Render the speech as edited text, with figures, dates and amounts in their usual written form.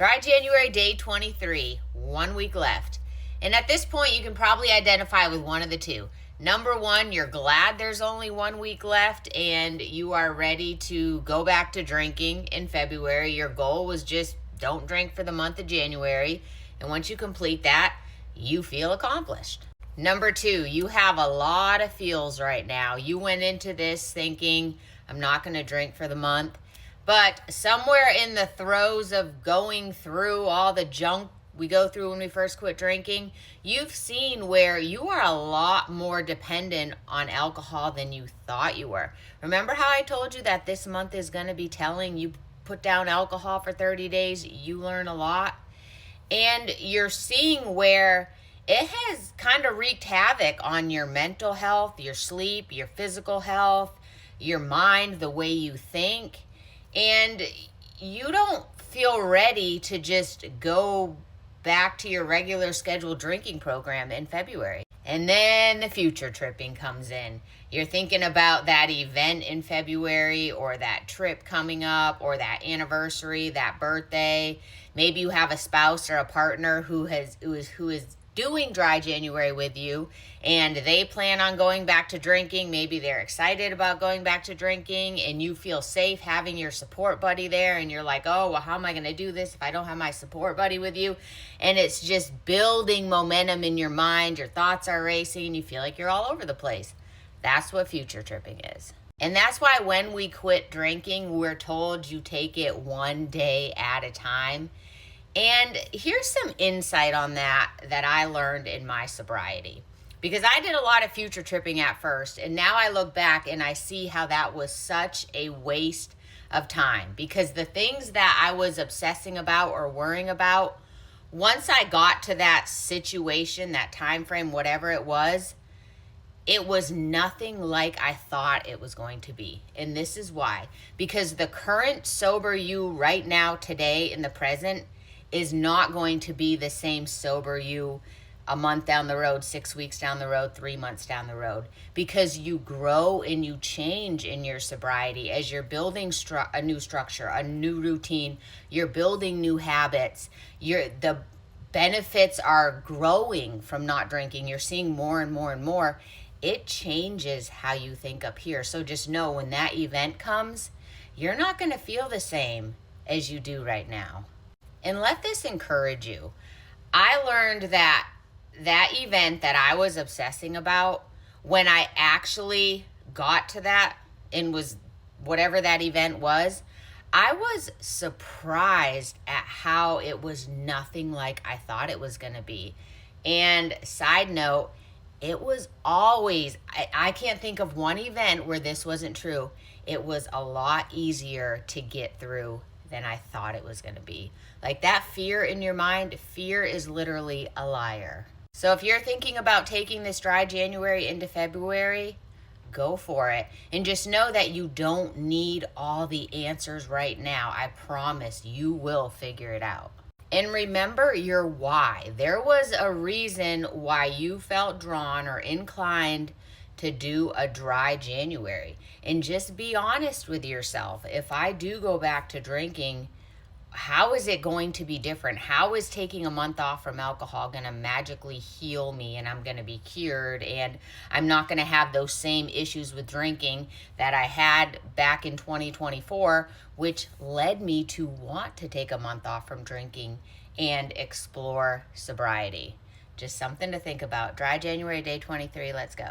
Dry January day 23, 1 week left. And at this point, you can probably identify with one of the two. Number one, you're glad there's only 1 week left and you are ready to go back to drinking in February. Your goal was just don't drink for the month of January. And once you complete that, you feel accomplished. Number two, you have a lot of feels right now. You went into this thinking, I'm not going to drink for the month. But somewhere in the throes of going through all the junk we go through when we first quit drinking, you've seen where you are a lot more dependent on alcohol than you thought you were. Remember how I told you that this month is going to be telling you put down alcohol for 30 days, you learn a lot? And you're seeing where it has kind of wreaked havoc on your mental health, your sleep, your physical health, your mind, the way you think. And you don't feel ready to just go back to your regular scheduled drinking program in February. And then the future tripping comes in. You're thinking about that event in February or that trip coming up or that anniversary, that birthday. Maybe you have a spouse or a partner who is doing Dry January with you and they plan on going back to drinking. Maybe they're excited about going back to drinking and you feel safe having your support buddy there and you're like, oh, well, how am I going to do this if I don't have my support buddy with you? And it's just building momentum in your mind. Your thoughts are racing. You feel like you're all over the place. That's what future tripping is. And that's why when we quit drinking, we're told you take it one day at a time. And here's some insight on that I learned in my sobriety. Because I did a lot of future tripping at first, and now I look back and I see how that was such a waste of time. Because the things that I was obsessing about or worrying about, once I got to that situation, that time frame, whatever it was nothing like I thought it was going to be. And this is why. Because the current sober you right now, today, in the present, is not going to be the same sober you a month down the road, 6 weeks down the road, 3 months down the road. Because you grow and you change in your sobriety as you're building a new structure, a new routine. You're building new habits. The benefits are growing from not drinking. You're seeing more and more and more. It changes how you think up here. So just know when that event comes, you're not going to feel the same as you do right now. And let this encourage you. I learned that event that I was obsessing about, when I actually got to that and was whatever that event was, I was surprised at how it was nothing like I thought it was going to be. And side note, it was always, I can't think of one event where this wasn't true. It was a lot easier to get through than I thought it was going to be. Like that fear in your mind, fear is literally a liar. So if you're thinking about taking this Dry January into February, go for it. And just know that you don't need all the answers right now. I promise you will figure it out. And remember your why. There was a reason why you felt drawn or inclined to do a Dry January. And just be honest with yourself. If I do go back to drinking, how is it going to be different? How is taking a month off from alcohol going to magically heal me and I'm going to be cured and I'm not going to have those same issues with drinking that I had back in 2024, which led me to want to take a month off from drinking and explore sobriety. Just something to think about. Dry January, day 23. Let's go.